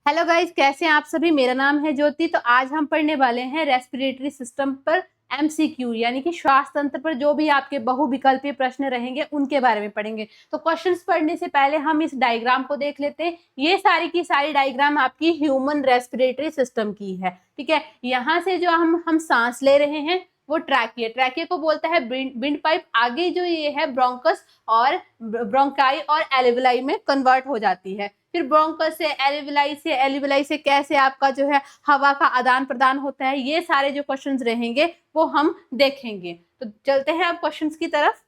Hello guys, कैसे हैं आप सभी। मेरा नाम है ज्योति। तो आज हम पढ़ने वाले हैं रेस्पिरेटरी सिस्टम पर एमसीक्यू यानी कि श्वास तंत्र पर जो भी आपके बहुविकल्पीय प्रश्न रहेंगे उनके बारे में पढ़ेंगे। तो क्वेश्चंस पढ़ने से पहले हम इस डायग्राम को देख लेते हैं। ये सारी की सारी डायग्राम आपकी ह्यूमन रेस्पिरेटरी सिस्टम की है। ठीक है, यहाँ से जो हम सांस ले रहे हैं वो ट्रैकिया, ट्रैकिया को बोलता है विंड पाइप। आगे जो ये है ब्रोंकस और ब्रोंकाई और एल्विलाई में कन्वर्ट हो जाती है। फिर ब्रोंकस से एल्विलाई से कैसे आपका जो है हवा का आदान प्रदान होता है, ये सारे जो क्वेश्चंस रहेंगे वो हम देखेंगे। तो चलते हैं अब क्वेश्चंस की तरफ।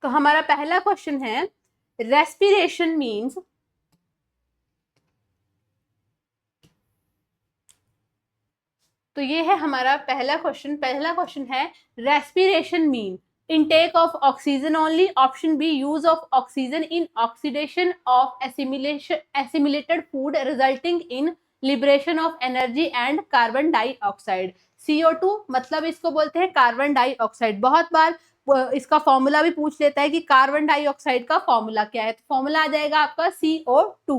तो हमारा पहला क्वेश्चन है रेस्पिरेशन मीन्स। तो ये है हमारा पहला क्वेश्चन है respiration mean intake of oxygen only, option B use of oxygen in oxidation of assimilated food resulting in liberation of energy and carbon dioxide। CO2 मतलब इसको बोलते हैं कार्बन डाइऑक्साइड। बहुत बार इसका फॉर्मूला भी पूछ लेता है कि कार्बन डाइऑक्साइड का फॉर्मूला क्या है। तो फॉर्मूला आ जाएगा आपका CO2।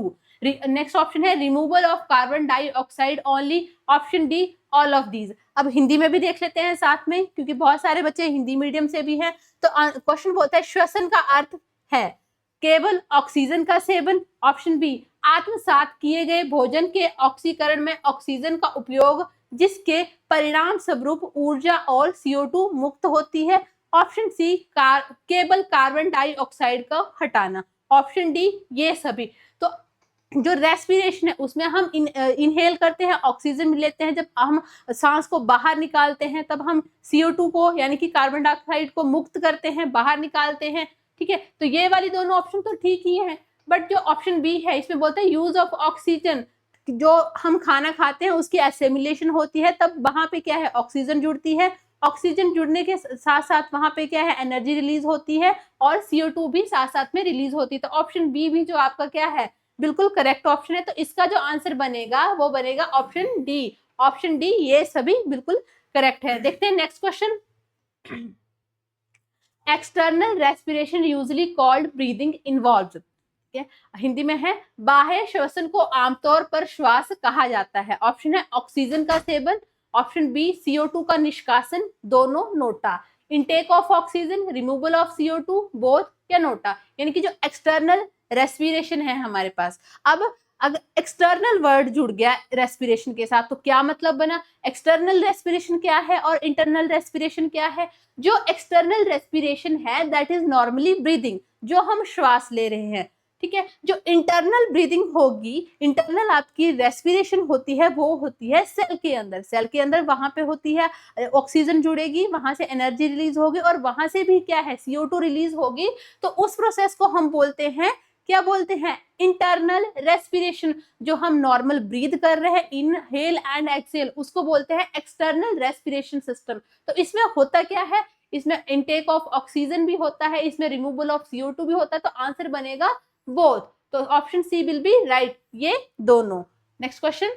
नेक्स्ट ऑप्शन है removal of carbon dioxide only, option D all of these. अब हिंदी में भी देख लेते हैं साथ में, क्योंकि बहुत सारे बच्चे हिंदी मीडियम से भी हैं। तो क्वेश्चन बोलता है श्वसन का अर्थ है केवल ऑक्सीजन का सेवन, ऑप्शन बी आत्मसात किए गए भोजन के ऑक्सीकरण में ऑक्सीजन का उपयोग जिसके परिणाम स्वरूप ऊर्जा और CO2 मुक्त होती है, ऑप्शन सी केवल कार्बन डाइऑक्साइड का हटाना, ऑप्शन डी ये सभी। तो जो रेस्पिरेशन है उसमें हम इनहेल करते हैं, ऑक्सीजन लेते हैं। जब हम सांस को बाहर निकालते हैं तब हम CO2 को यानी कि कार्बन डाइऑक्साइड को मुक्त करते हैं, बाहर निकालते हैं। ठीक है, तो ये वाली दोनों ऑप्शन तो ठीक ही है। बट जो ऑप्शन बी है इसमें बोलते हैं यूज ऑफ ऑक्सीजन, जो हम खाना खाते हैं उसकी एसिमिलेशन होती है, तब वहां पे क्या है ऑक्सीजन जुड़ती है। ऑक्सीजन जुड़ने के साथ साथ वहां पे क्या है एनर्जी रिलीज होती है और CO2 भी साथ साथ में रिलीज होती है। तो ऑप्शन बी भी जो आपका क्या है बिल्कुल करेक्ट ऑप्शन है। तो इसका जो आंसर बनेगा वो बनेगा ऑप्शन डी। ऑप्शन डी ये सभी बिल्कुल करेक्ट है। देखते हैं next question. External respiration usually called breathing involves, Hindi में है बाह्य श्वसन को आमतौर पर श्वास कहा जाता है। ऑप्शन है ऑक्सीजन का सेवन, ऑप्शन बी CO2 का निष्कासन, दोनों NOTA. Intake of oxygen, removal of CO2, both या नोटा। यानी कि जो एक्सटर्नल रेस्पिरेशन है हमारे पास, अब अगर एक्सटर्नल वर्ड जुड़ गया रेस्पिरेशन के साथ तो क्या मतलब बना। एक्सटर्नल रेस्पिरेशन क्या है और इंटरनल रेस्पिरेशन क्या है। जो एक्सटर्नल रेस्पिरेशन है दैट इज नॉर्मली ब्रीदिंग, जो हम श्वास ले रहे हैं। ठीक है, जो इंटरनल ब्रीदिंग होगी, इंटरनल आपकी रेस्पिरेशन होती है वो होती है सेल के अंदर। सेल के अंदर वहां पे होती है ऑक्सीजन जुड़ेगी, वहां से एनर्जी रिलीज होगी और वहां से भी क्या है CO2 रिलीज होगी। तो उस प्रोसेस को हम बोलते हैं, क्या बोलते हैं, इंटरनल रेस्पिरेशन। जो हम नॉर्मल ब्रीद कर रहे हैं इनहेल एंड एक्सहेल उसको बोलते हैं एक्सटर्नल रेस्पिरेशन सिस्टम। तो इसमें होता क्या है, इसमें इनटेक ऑफ ऑक्सीजन भी होता है, इसमें रिमूवल ऑफ CO2 भी होता है। तो आंसर बनेगा बोथ। तो option C will be right, ये दोनों। Next question,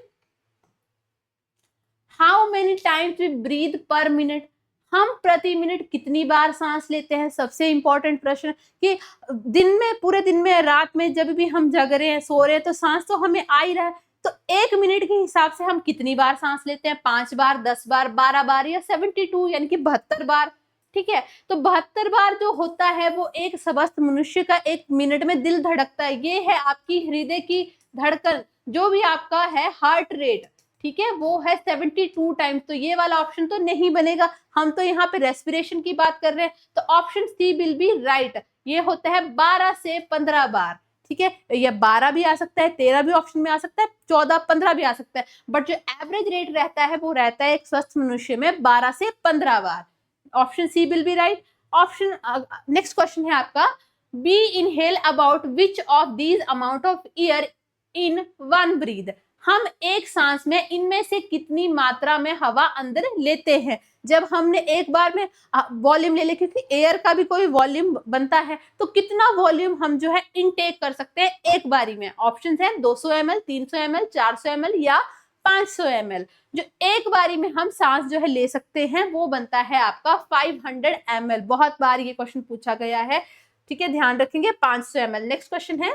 how many times we breathe per minute, हम प्रति मिनट कितनी बार सांस लेते हैं। सबसे इंपॉर्टेंट प्रश्न कि दिन में, पूरे दिन में, रात में जब भी हम जग रहे हैं, सो रहे हैं तो सांस तो हमें आ ही रहा है। तो एक मिनट के हिसाब से हम कितनी बार सांस लेते हैं, 5 बार, 10 बार, 12 बार या 72 यानी कि 72 बार। ठीक है, तो 72 बार जो होता है वो एक स्वस्थ मनुष्य का एक मिनट में दिल धड़कता है। ये है आपकी हृदय की धड़कन, जो भी आपका है हार्ट रेट। ठीक है, वो है 72 टाइम्स। तो ये वाला ऑप्शन तो नहीं बनेगा, हम तो यहाँ पे रेस्पिरेशन की बात कर रहे हैं। तो option C will be right, ये होता है 12 से 15 बार। ठीक है, ये 12 भी आ सकता है, 13 भी ऑप्शन में आ सकता है, 14, 15 भी आ सकता है। बट जो एवरेज रेट रहता है वो रहता है एक स्वस्थ मनुष्य में 12 से 15 बार। Option C will be right. Option next question है आपका, we inhale about which of these amount of air in one breath, हम एक सांस में इनमें से कितनी मात्रा में हवा अंदर लेते हैं। जब हमने एक बार में वॉल्यूम ले ले, क्योंकि एयर का भी कोई वॉल्यूम बनता है, तो कितना वॉल्यूम हम जो है इनटेक कर सकते हैं एक बारी में। ऑप्शन है 200 ml, 300 ml, 400 ml या 500 ml। जो एक बारी में हम सांस जो है ले सकते हैं वो बनता है आपका 500 ml। बहुत बार ये क्वेश्चन पूछा गया है। ठीक है, ध्यान रखेंगे 500 ml। नेक्स्ट क्वेश्चन है,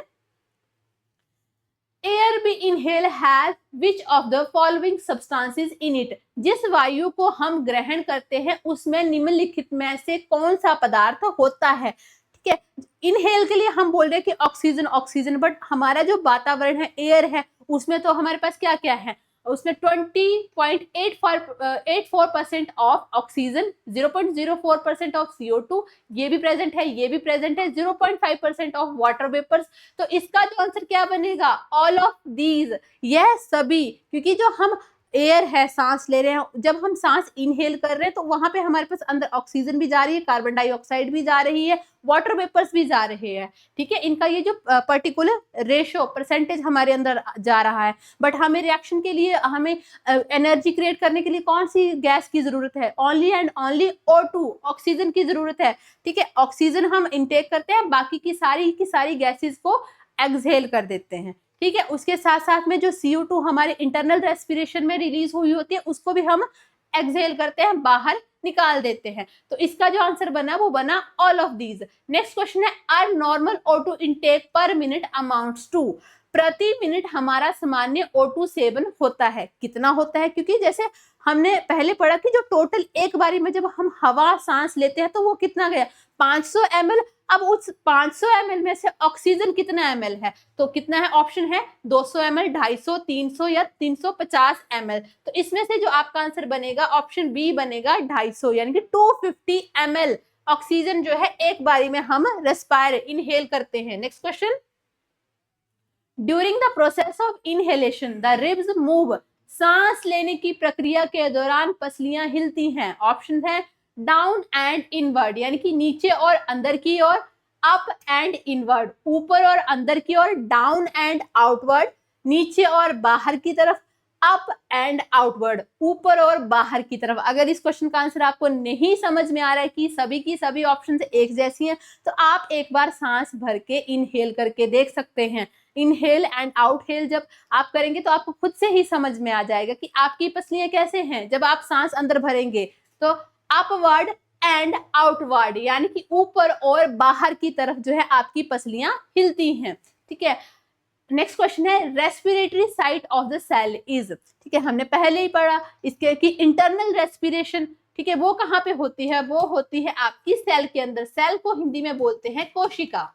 air we inhale has which of the following substances in it. जिस वायु को हम ग्रहण करते हैं उसमें निम्नलिखित में से कौन सा पदार्थ होता है। ठीक है, इनहेल के लिए हम बोल रहे हैं कि ऑक्सीजन ऑक्सीजन, बट हमारा जो वातावरण है एयर है उसमें तो हमारे पास क्या क्या है, उसमें 20.84% ऑफ ऑक्सीजन, 0.04% ऑफ CO2, ये भी प्रेजेंट है, ये भी प्रेजेंट है, 0.5% ऑफ वाटर वेपर्स। तो इसका जो आंसर क्या बनेगा, ऑल ऑफ दीज, यह सभी, क्योंकि जो हम एयर है सांस ले रहे हैं, जब हम सांस इनहेल कर रहे हैं तो वहां पे हमारे पास अंदर ऑक्सीजन भी जा रही है, कार्बन डाइऑक्साइड भी जा रही है, वाटर वेपर्स भी जा रहे हैं। ठीक है, इनका ये जो पर्टिकुलर रेशो परसेंटेज हमारे अंदर जा रहा है, बट हमें रिएक्शन के लिए, हमें एनर्जी क्रिएट करने के लिए कौन सी गैस की जरूरत है, only and only O2, oxygen की जरूरत है। ठीक है, ऑक्सीजन हम इनटेक करते हैं, बाकी की सारी गैसेस को एक्सहेल कर देते हैं। ठीक है, उसके साथ साथ में जो CO2 हमारे इंटरनल रेस्पिरेशन में रिलीज हुई होती है उसको भी हम एक्सहेल करते हैं, बाहर निकाल देते हैं। तो इसका जो आंसर बना वो बना all of these. Next question है, are normal O2 intake per minute amounts to. प्रति मिनट हमारा सामान्य O2 सेवन होता है, कितना होता है, क्योंकि जैसे हमने पहले पढ़ा कि जो टोटल एक बारी में जब हम हवा सांस लेते हैं तो वो कितना गया, 500 ml। अब उस 500 ml में से ऑक्सीजन कितना ml है, तो कितना है, ऑप्शन है 200 ml, 250, 300 या 350 ml। तो इसमें से जो आपका आंसर बनेगा ऑप्शन बी बनेगा 250, यानी कि 250 ml ऑक्सीजन जो है एक बारी में हम रेस्पायर इनहेल करते हैं। Next question, during the process of inhalation the ribs move. सांस लेने की प्रक्रिया के दौरान पसलियां हिलती हैं। ऑप्शन है डाउन एंड इनवर्ड, यानी कि नीचे और अंदर की ओर, अप एंड इनवर्ड, ऊपर और अंदर की ओर, डाउन एंड आउटवर्ड, नीचे और बाहर की तरफ, अप एंड आउटवर्ड, ऊपर और बाहर की तरफ। अगर इस क्वेश्चन का आंसर आपको नहीं समझ में आ रहा है कि सभी की सभी ऑप्शन एक जैसी हैं, तो आप एक बार सांस भर के इनहेल करके देख सकते हैं। इनहेल एंड आउटहेल जब आप करेंगे तो आपको खुद से ही समझ में आ जाएगा कि आपकी पसलियां कैसे हैं। जब आप सांस अंदर भरेंगे तो अपवर्ड एंड आउटवर्ड, यानी कि ऊपर और बाहर की तरफ जो है आपकी पसलियां हिलती हैं। ठीक है, नेक्स्ट क्वेश्चन है, respiratory site of the cell is. ठीक है, हमने पहले ही पढ़ा इसके कि इंटरनल रेस्पिरेशन, ठीक है, वो कहाँ पे होती है, वो होती है आपकी सेल के अंदर। सेल को हिंदी में बोलते हैं कोशिका,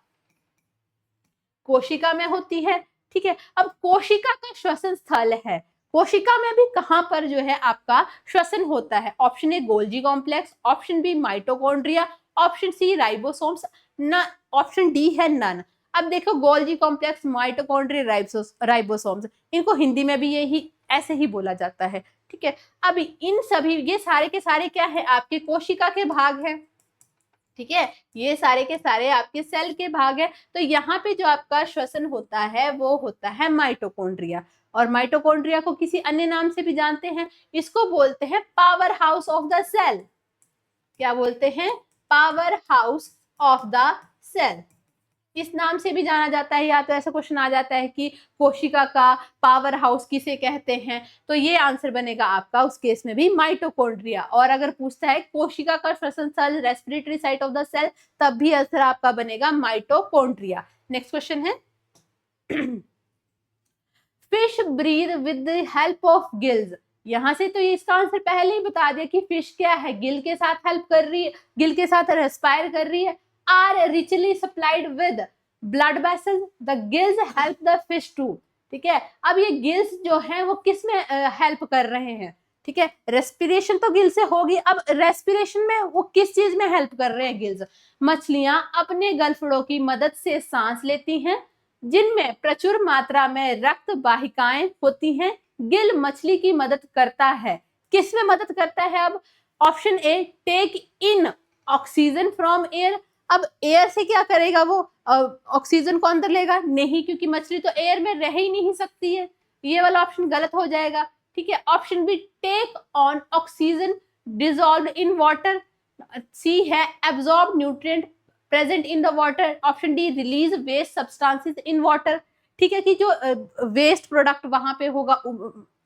कोशिका में होती है। ठीक है, अब कोशिका का श्वसन स्थल है, कोशिका में भी कहां पर जो है आपका श्वसन होता है। Option A Golgi complex, option B mitochondria, option C ribosomes, न ऑप्शन डी है नन। अब देखो गोल्जी कॉम्प्लेक्स, माइटोकॉन्ड्रिया, राइबोसोम्स, इनको हिंदी में भी यही ऐसे ही बोला जाता है। ठीक है, अब इन सभी ये सारे के सारे क्या है, आपके कोशिका के भाग है। ठीक है, ये सारे के सारे आपके सेल के भाग है। तो यहाँ पे जो आपका श्वसन होता है वो होता है माइटोकॉन्ड्रिया, और माइटोकॉन्ड्रिया को किसी अन्य नाम से भी जानते हैं, इसको बोलते हैं power house of the cell. क्या बोलते हैं, power house of the cell, इस नाम से भी जाना जाता है। या तो ऐसा क्वेश्चन आ जाता है कि कोशिका का पावर हाउस किसे कहते हैं, तो ये आंसर बनेगा आपका उस केस में भी माइटोकॉन्ड्रिया। और अगर पूछता है कोशिका का श्वसन स्थल, respiratory site of the cell, तब भी आंसर आपका बनेगा माइटोकॉन्ड्रिया। नेक्स्ट क्वेश्चन है, fish breathe with the help of gills. यहां से तो इसका आंसर पहले ही बता दिया कि फिश क्या है, गिल के साथ हेल्प कर रही है, गिल के साथ रेस्पायर कर रही है। Are richly supplied with blood vessels, the gills help the fish to. ठीक है, अब ये गिल्स जो हैं वो किस में हेल्प कर रहे हैं, ठीक है, रेस्पिरेशन तो गिल से होगी, अब रेस्पिरेशन में वो किस चीज में हेल्प कर रहे हैं गिल्स, मछलियां अपने गलफड़ों की मदद से सांस लेती हैं जिनमें प्रचुर मात्रा में रक्त वाहिकाएं होती हैं। गिल मछली की मदद करता है, किस में मदद करता है, अब option A take in oxygen from air. अब एयर से क्या करेगा, वो ऑक्सीजन को अंदर लेगा नहीं, क्योंकि मछली तो एयर में रह ही नहीं सकती है, ये वाला ऑप्शन गलत हो जाएगा। ठीक है, option B take on oxygen dissolved in water, C है absorb nutrient present in the water, option D release waste substances in water. ठीक है, कि जो वेस्ट प्रोडक्ट वहां पे होगा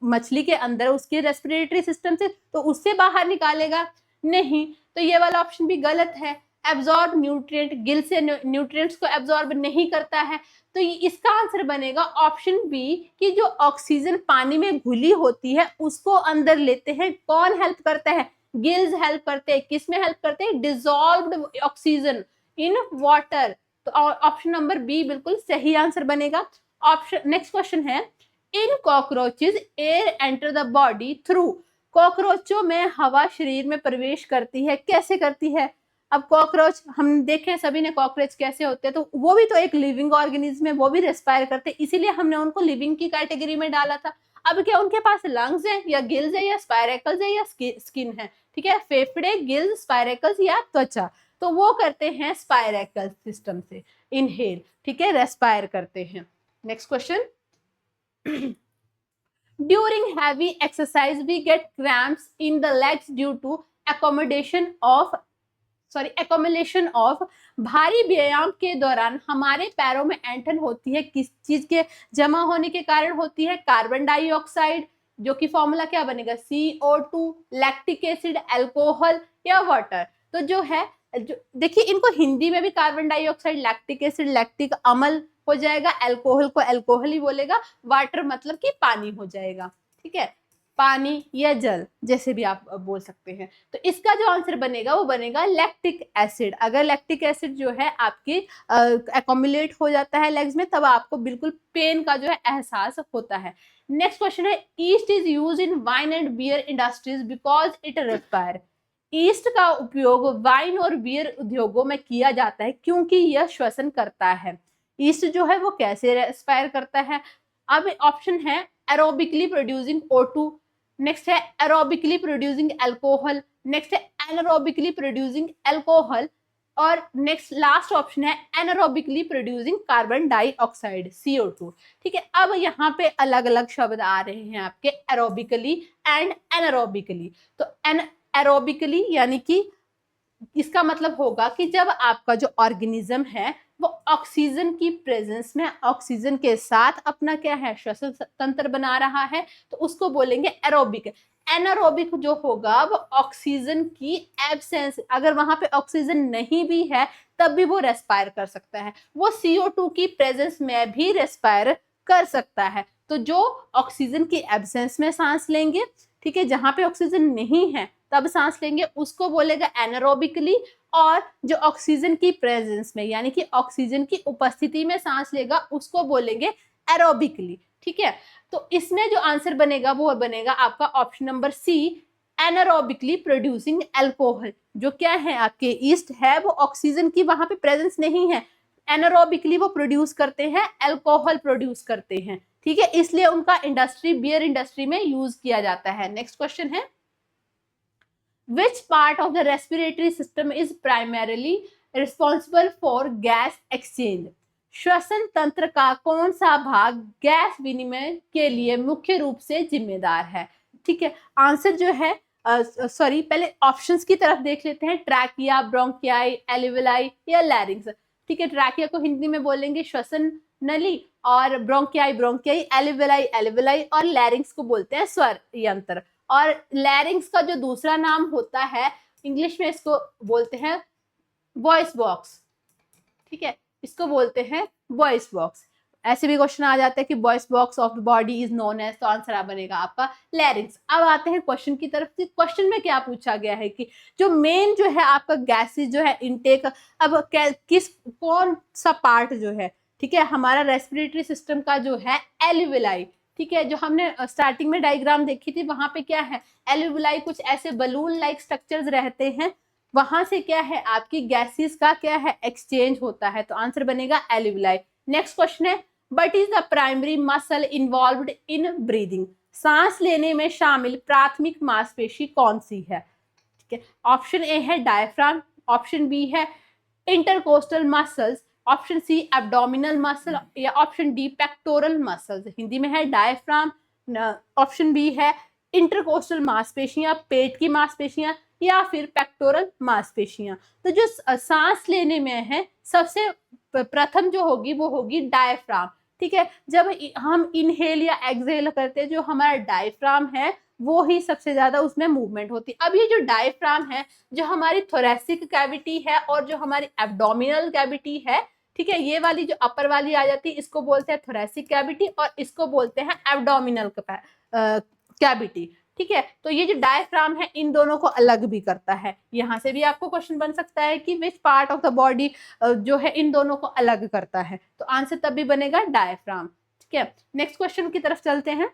मछली के अंदर उसके रेस्पिरेटरी सिस्टम से, तो उससे बाहर निकालेगा नहीं, तो ये वाला ऑप्शन भी गलत है। एब्जॉर्ब न्यूट्रिएंट, गिल से न्यूट्रिएंट्स को एब्जॉर्ब नहीं करता है। तो इसका आंसर बनेगा ऑप्शन बी कि जो ऑक्सीजन पानी में घुली होती है उसको अंदर लेते हैं। कौन हेल्प करता है? गिल्स हेल्प करते हैं। किसमें हेल्प करते हैं? Dissolved oxygen in water. तो ऑप्शन नंबर बी बिल्कुल सही आंसर बनेगा। ऑप्शन नेक्स्ट क्वेश्चन है, in cockroaches air enter the body through. कॉकरोचों में हवा शरीर में प्रवेश करती है। कैसे करती है? अब कॉकरोच हम देखें, सभी ने कॉकरोच कैसे होते हैं, तो वो भी तो एक लिविंग ऑर्गेनिज्म है, वो भी रेस्पायर करते हैं, इसीलिए हमने उनको लिविंग की कैटेगरी में डाला था। अब क्या उनके पास लंग्स है या गिल्स है या स्पायरेकल्स है या स्किन है? ठीक है, फेफड़े, गिल्स, स्पायरेकल्स या त्वचा। तो वो करते हैं स्पायरेकल सिस्टम से इनहेल, ठीक है, रेस्पायर करते हैं। Next question, during heavy exercise we get cramps in the legs due to accumulation of भारी व्यायाम के दौरान हमारे पैरों में ऐंठन होती है। किस चीज के जमा होने के कारण होती है? कार्बन डाइऑक्साइड, जो कि फॉर्मूला क्या बनेगा? CO2, लैक्टिक एसिड, अल्कोहल या वाटर। तो जो है, जो देखिए, इनको हिंदी में भी carbon dioxide, lactic acid, lactic अम्ल हो जाएगा, अल्कोहल को अल्कोहल ही बोलेगा, वाटर मतलब कि पानी हो जाएगा। ठीक है, पानी या जल जैसे भी आप बोल सकते हैं। तो इसका जो आंसर बनेगा वो बनेगा लैक्टिक एसिड। अगर लैक्टिक एसिड जो है आपकी एक्यूमुलेट हो जाता है लेग्स में, तब आपको बिल्कुल पेन का जो है एहसास होता है। नेक्स्ट क्वेश्चन है, yeast is use in wine and beer industries because it respire. Yeast का उपयोग वाइन और बियर उद्योगों में किया जाता है क्योंकि यह श्वसन करता है। ईस्ट जो है वो कैसे रेस्पायर करता है? अब ऑप्शन है एरोबिकली प्रोड्यूसिंग O2, नेक्स्ट है एरोबिकली प्रोड्यूसिंग अल्कोहल, नेक्स्ट है एनारोबिकली प्रोड्यूसिंग अल्कोहल, और नेक्स्ट लास्ट ऑप्शन है anaerobically producing carbon dioxide CO2। ठीक है, अब यहाँ पे अलग अलग शब्द आ रहे हैं आपके, एरोबिकली एंड एनारोबिकली। तो एरोबिकली यानी कि इसका मतलब होगा कि जब आपका जो ऑर्गेनिज्म है वो ऑक्सीजन की प्रेजेंस में, ऑक्सीजन के साथ अपना क्या है, श्वसन तंत्र बना रहा है, तो उसको बोलेंगे एरोबिक। एनारोबिक जो होगा वो ऑक्सीजन की एब्सेंस, अगर वहां पे ऑक्सीजन नहीं भी है तब भी वो रेस्पायर कर सकता है। वो CO2 की प्रेजेंस में भी रेस्पायर कर सकता है। तो जो ऑक्सीजन की एब्सेंस में सांस लेंगे, ठीक है, जहां पे ऑक्सीजन नहीं है तब सांस लेंगे, उसको बोलेगा एनारोबिकली, और जो ऑक्सीजन की प्रेजेंस में यानी कि ऑक्सीजन की उपस्थिति में सांस लेगा उसको बोलेंगे एरोबिकली। ठीक है, तो इसमें जो आंसर बनेगा वो बनेगा आपका option number C, anaerobically producing alcohol. जो क्या है आपके ईस्ट है वो ऑक्सीजन की वहां पे प्रेजेंस नहीं है, एनारोबिकली वो प्रोड्यूस करते हैं, अल्कोहल प्रोड्यूस करते हैं। ठीक है, इसलिए उनका इंडस्ट्री, बियर इंडस्ट्री में यूज किया जाता है। नेक्स्ट क्वेश्चन है, which part of the respiratory system is primarily responsible for gas exchange? श्वसन तंत्र का कौन सा भाग गैस विनिमय के लिए मुख्य रूप से जिम्मेदार है? ठीक है, आंसर जो है पहले ऑप्शंस की तरफ देख लेते हैं, ट्रैकिया, ब्रोंकियाई, एल्विलाई या लैरिंक्स। ठीक है, ट्रैकिया को हिंदी में बोलेंगे श्वसन नली, और ब्रोंकियाई ब्रोंकियाई, एल्विलाई एल्विलाई, और लैरिंक्स को बोलते हैं स्वर यंत्र। और लैरिंक्स का जो दूसरा नाम होता है इंग्लिश में, इसको बोलते हैं वॉइस बॉक्स। ठीक है, इसको बोलते हैं वॉइस बॉक्स। ऐसे भी क्वेश्चन आ जाता है कि voice box of the body is known as, तो आंसर बनेगा आपका लैरिंक्स। अब आते हैं क्वेश्चन की तरफ। क्वेश्चन में क्या पूछा गया है कि जो मेन जो है आपका गैसेज जो है इनटेक, अब कौन सा पार्ट जो है, ठीक है, हमारा रेस्पिरेटरी सिस्टम का जो है एल्विलाई। ठीक है, जो हमने स्टार्टिंग में डायग्राम देखी थी वहां पे क्या है, एल्विलाई कुछ ऐसे बलून लाइक स्ट्रक्चर्स रहते हैं, वहां से क्या है आपकी गैसेस का क्या है एक्सचेंज होता है, तो आंसर बनेगा एल्विलाई। नेक्स्ट क्वेश्चन है, but is the primary muscle involved in breathing? सांस लेने में शामिल प्राथमिक मांसपेशी कौन सी है? ठीक है, ऑप्शन ए है डायफ्राम, ऑप्शन बी है intercostal muscles, option C abdominal muscle, या option D pectoral muscles. Hindi में है डायफ्राम, ऑप्शन बी है इंटरकोस्टल मांसपेशियां, पेट की मांसपेशियां, या फिर पेक्टोरल मांसपेशियां। तो जो सांस लेने में है सबसे प्रथम जो होगी वो होगी डायफ्राम। ठीक है, जब हम इनहेल या एक्सहेल करते हैं, जो हमारा डायफ्राम है वो ही सबसे ज्यादा उसमें मूवमेंट होती है। अब ये जो डायफ्राम है, जो हमारी थोरेसिक कैविटी है और जो हमारी एब्डोमिनल कैविटी है, ठीक है, ये वाली जो अपर वाली आ जाती है इसको बोलते हैं थोरेसिक कैविटी और इसको बोलते हैं एब्डोमिनल कैविटी। ठीक है, तो ये जो डायफ्राम है इन दोनों को अलग भी करता है। यहां से भी आपको क्वेश्चन बन सकता है कि which part of the body जो है इन दोनों को अलग करता है, तो आंसर तब भी बनेगा डायफ्राम। ठीक है, नेक्स्ट क्वेश्चन की तरफ चलते हैं।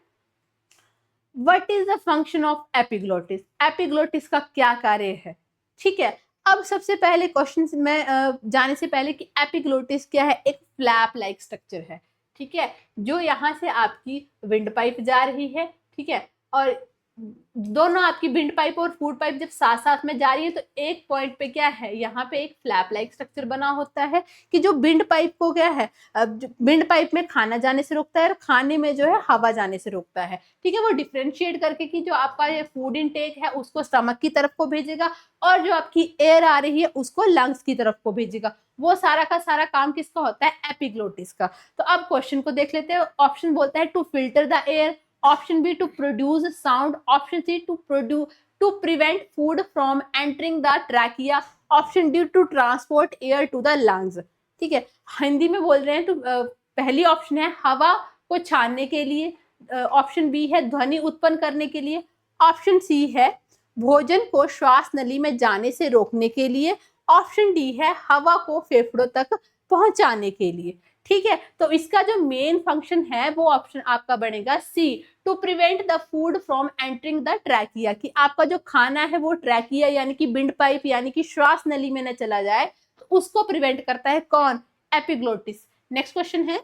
What is the function of epiglottis? Epiglottis का क्या कार्य है? ठीक है, अब सबसे पहले क्वेश्चन में जाने से पहले कि एपिग्लोटिस क्या है, एक फ्लैप लाइक स्ट्रक्चर है। ठीक है, जो यहाँ से आपकी विंड पाइप जा रही है, ठीक है, और दोनों आपकी विंड पाइप और फूड पाइप जब साथ साथ में जा रही है तो एक पॉइंट पे क्या है, यहाँ पे एक फ्लैप लाइक स्ट्रक्चर बना होता है कि जो विंड पाइप को क्या है, विंड पाइप में खाना जाने से रोकता है और खाने में जो है हवा जाने से रोकता है। ठीक है, वो डिफ्रेंशिएट करके कि जो आपका ये फूड इनटेक है उसको स्टमक की तरफ को भेजेगा और जो आपकी एयर आ रही है उसको लंग्स की तरफ को भेजेगा। वो सारा का सारा काम किसका होता है? एपिग्लोटिस का। तो अब क्वेश्चन को देख लेते हैं। ऑप्शन बोलता है to filter the air, option B to produce sound, option C to prevent food from entering the trachea, option D to transport air to the lungs. ठीक है, हिंदी में बोल रहे हैं तो पहली ऑप्शन है हवा को छानने के लिए, ऑप्शन बी है ध्वनि उत्पन्न करने के लिए, ऑप्शन सी है भोजन को श्वास नली में जाने से रोकने के लिए, ऑप्शन डी है हवा को फेफड़ों तक पहुंचाने के लिए। ठीक है, तो इसका जो मेन फंक्शन है वो ऑप्शन आपका बनेगा C, to prevent the food from entering the trachea, कि आपका जो खाना है वो ट्रैकिया यानी कि विंड पाइप यानी कि श्वास नली में न चला जाए, तो उसको प्रिवेंट करता है कौन? एपिग्लोटिस। नेक्स्ट क्वेश्चन है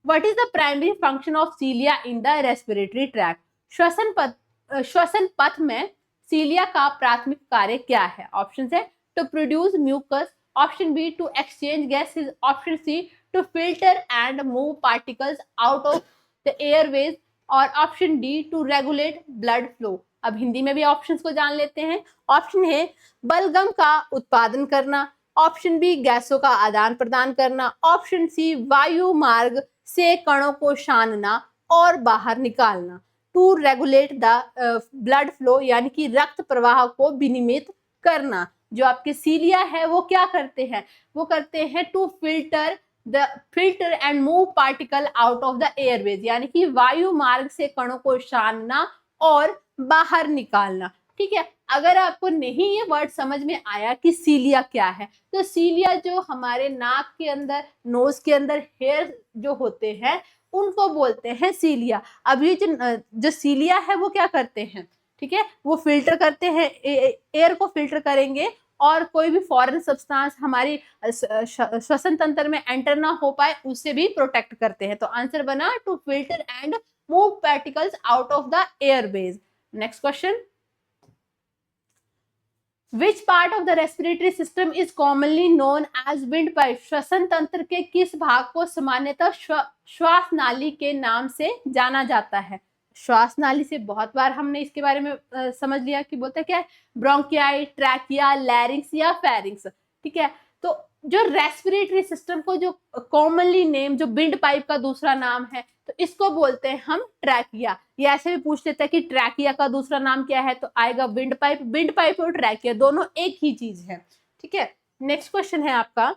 what is the primary function of सीलिया in the respiratory tract? श्वसन पथ में सीलिया का प्राथमिक कार्य क्या है? ऑप्शन है to produce mucus, option B to exchange gases, option C to filter and move particles out of the airways, और option D to regulate blood flow. अब हिंदी में भी ऑप्शंस को जान लेते हैं। ऑप्शन है बलगम का उत्पादन करना, ऑप्शन बी गैसों का आदान प्रदान करना, ऑप्शन सी वायु मार्ग से कणों को छानना और बाहर निकालना, to regulate the blood flow यानी कि रक्त प्रवाह को विनियमित करना। जो आपके सीलिया है वो क्या करते हैं? वो करते हैं to filter and move particle out of the airways, यानी कि वायु मार्ग से कणों को छानना और बाहर निकालना। ठीक है, अगर आपको नहीं ये वर्ड समझ में आया कि सीलिया क्या है, तो सीलिया जो हमारे नाक के अंदर, नोज के अंदर हेयर जो होते हैं उनको बोलते हैं सीलिया। अब ये जो सीलिया है वो क्या करते हैं? ठीक है, वो फिल्टर करते हैं, एयर को फिल्टर करेंगे और कोई भी फॉरेन सब्सटेंस हमारी श्वसन तंत्र में एंटर ना हो पाए उससे भी प्रोटेक्ट करते हैं। तो आंसर बना to filter and move particles out of the airways. Next question, Which part of the respiratory system is commonly known as windpipe? श्वसन तंत्र के किस भाग को सामान्यतः श्वास नाली के नाम से जाना जाता है? श्वास नाली से बहुत बार हमने इसके बारे में समझ लिया कि बोलते हैं क्या है, ब्रोंकियाई, ट्रैकिया, लैरिंक्स या फेरिंक्स। ठीक है, तो जो रेस्पिरेटरी सिस्टम को जो कॉमनली नेम, जो विंड पाइप का दूसरा नाम है, तो इसको बोलते हैं हम ट्रैकिया। ये ऐसे भी पूछ लेते हैं कि ट्रैकिया का दूसरा नाम क्या है, तो आएगा विंड पाइप। विंड पाइप और ट्रैकिया दोनों एक ही चीज है। ठीक है, नेक्स्ट क्वेश्चन है आपका,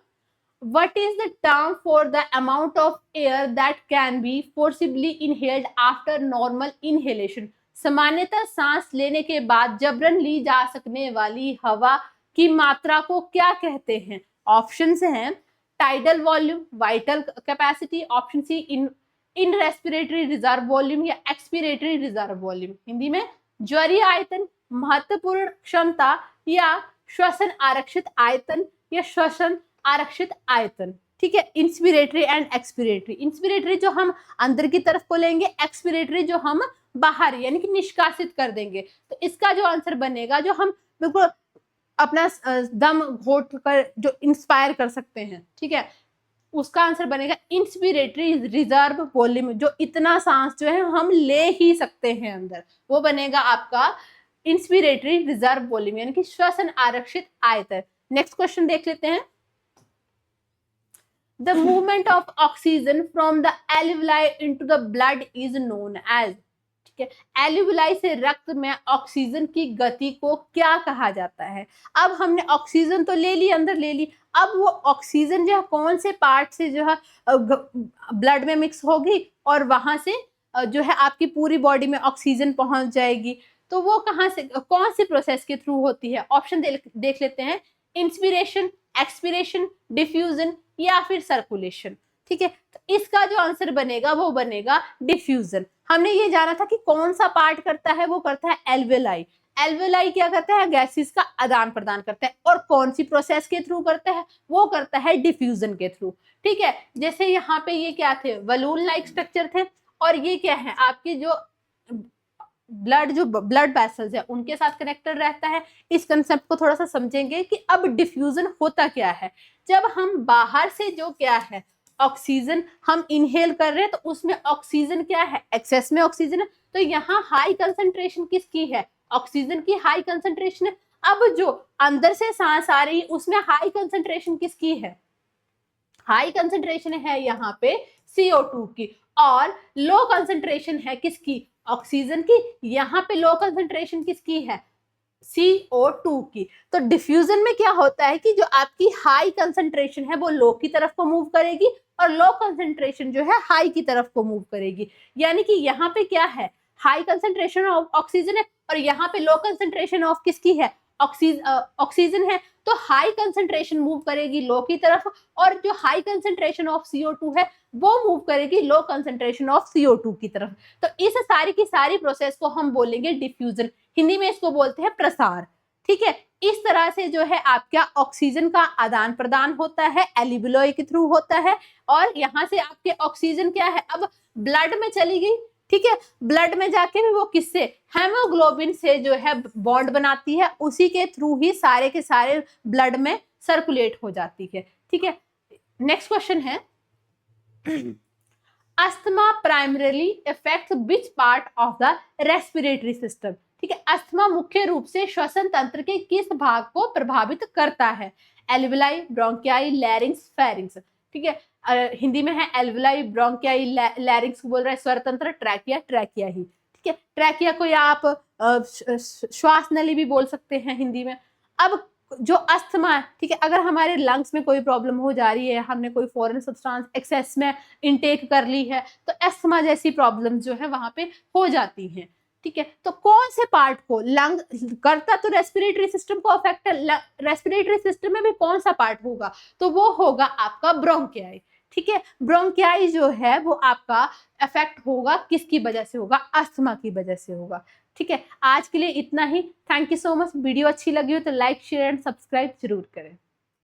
What is the term for the amount of air that can be forcibly inhaled after normal inhalation? सामान्यतः सांस लेने के बाद जबरन ली जा सकने वाली हवा की मात्रा को क्या कहते हैं? ऑप्शंस हैं tidal volume, vital capacity, option C inspiratory reserve volume या एक्सपिरेटरी रिजर्व वॉल्यूम। हिंदी में ज्वरीय आयतन, महत्वपूर्ण क्षमता या श्वसन आरक्षित आयतन या श्वसन आरक्षित आयतन। ठीक है, इंस्पिरेटरी एंड एक्सपिरेटरी। इंस्पिरेटरी जो हम अंदर की तरफ को लेंगे, एक्सपिरेटरी जो हम बाहर यानी कि निष्कासित कर देंगे। तो इसका जो आंसर बनेगा, जो हम बिल्कुल अपना दम घोट कर जो इंस्पायर कर सकते हैं, ठीक है, उसका आंसर बनेगा इंस्पिरेटरी रिजर्व वॉल्यूम। जो इतना सांस जो है हम ले ही सकते हैं अंदर, वो बनेगा आपका इंस्पिरेटरी रिजर्व वॉल्यूम यानी कि श्वसन आरक्षित आयतन। नेक्स्ट क्वेश्चन देख लेते हैं। The movement of oxygen from the alveoli into the blood is known as। ठीक है। एल्वियोलाई से रक्त में ऑक्सीजन की गति को क्या कहा जाता है? अब हमने ऑक्सीजन तो ले ली, अंदर ले ली, अब वो ऑक्सीजन जो है कौन से पार्ट से जो है ब्लड में मिक्स होगी और वहां से जो है आपकी पूरी बॉडी में ऑक्सीजन पहुंच जाएगी। तो वो कहाँ से, कौन सी प्रोसेस के थ्रू होती है? ऑप्शन देख लेते हैं, इंस्पिरेशन, एक्सपिरेशन, डिफ्यूजन या फिर सर्कुलेशन। ठीक है, तो इसका जो आंसर बनेगा वो बनेगा डिफ्यूजन। हमने ये जाना था कि कौन सा पार्ट करता है, वो करता है एल्वेलाई। एल्वेलाई क्या करता है? गैसेस का आदान प्रदान करता है। और कौन सी प्रोसेस के थ्रू करता है? वो करता है डिफ्यूजन के थ्रू। ठीक है, जैसे यहाँ पे ये क्या थे? बलून लाइक स्ट्रक्चर थे, और ये क्या है? आपकी जो ब्लड वेसल्स है उनके साथ कनेक्टेड रहता है। इस कंसेप्ट को थोड़ा सा समझेंगे कि अब डिफ्यूजन होता क्या है। जब हम बाहर से जो क्या है ऑक्सीजन हम इनहेल कर रहे हैं, तो उसमें ऑक्सीजन क्या है? एक्सेस में ऑक्सीजन है। तो यहाँ हाई कंसंट्रेशन किसकी है? ऑक्सीजन की हाई कंसंट्रेशन है। अब जो अंदर से सांस आ रही है उसमें हाई कंसंट्रेशन किसकी है? हाई कंसंट्रेशन है यहाँ पे CO2 की, और लो कंसंट्रेशन है किसकी? ऑक्सीजन की। यहाँ पे लो कंसंट्रेशन किसकी है? CO2 की। तो डिफ्यूजन में क्या होता है कि जो आपकी हाई कंसंट्रेशन है वो लो की तरफ को मूव करेगी, और लो कंसंट्रेशन जो है हाई की तरफ को मूव करेगी। यानी कि यहाँ पे क्या है? हाई कंसंट्रेशन ऑफ ऑक्सीजन है, और यहाँ पे लो कंसंट्रेशन ऑफ किसकी है? ऑक्सीजन है। तो हाई कंसंट्रेशन मूव करेगी लो की तरफ, और जो हाई कंसंट्रेशन ऑफ CO2 है वो मूव करेगी लो कंसंट्रेशन ऑफ CO2 की तरफ। तो इस सारी की सारी प्रोसेस को हम बोलेंगे डिफ्यूजन। हिंदी में इसको बोलते हैं प्रसार। ठीक है, इस तरह से जो है आपका ऑक्सीजन का आदान प्रदान होता है, एल्वियोलाई के थ्रू होता है, और यहाँ से आपके ऑक्सीजन क्या है? अब ब्लड में चली गई। ठीक है, ब्लड में जाके भी वो किससे? हेमोग्लोबिन से जो है बॉन्ड बनाती है, उसी के थ्रू ही सारे के सारे ब्लड में सर्कुलेट हो जाती है। ठीक है, नेक्स्ट क्वेश्चन है, asthma primarily affects which part of the respiratory system? ठीक है, अस्थमा मुख्य रूप से श्वसन तंत्र के किस भाग को प्रभावित करता है? Alveoli, bronchi, larynx, pharynx. ठीक है, हिंदी में है एल्वियोलाई, ब्रोंकियाई, लैरिंक्स बोल रहा है स्वर तंत्र, ट्रैकिया, ट्रैकिया ही। ठीक है, ट्रैकिया को या आप श्वास नली भी बोल सकते हैं हिंदी में। अब जो अस्थमा है, ठीक है, अगर हमारे लंग्स में कोई प्रॉब्लम हो जा रही है, हमने कोई फॉरेन सब्सटेंस एक्सेस में इनटेक कर ली है, तो अस्थमा जैसी प्रॉब्लम जो है वहां पे हो जाती हैं। ठीक है, तो कौन से पार्ट को लंग करता? तो रेस्पिरेटरी सिस्टम को अफेक्ट, रेस्पिरेटरी सिस्टम में भी कौन सा पार्ट होगा? तो वो होगा आपका ब्रोंकियाई। ठीक है, ब्रोंकियाई जो है वो आपका अफेक्ट होगा, किसकी वजह से होगा? अस्थमा की वजह से होगा। ठीक है, आज के लिए इतना ही। Thank you so much. Video अच्छी लगी हो तो लाइक, शेयर एंड सब्सक्राइब जरूर करें।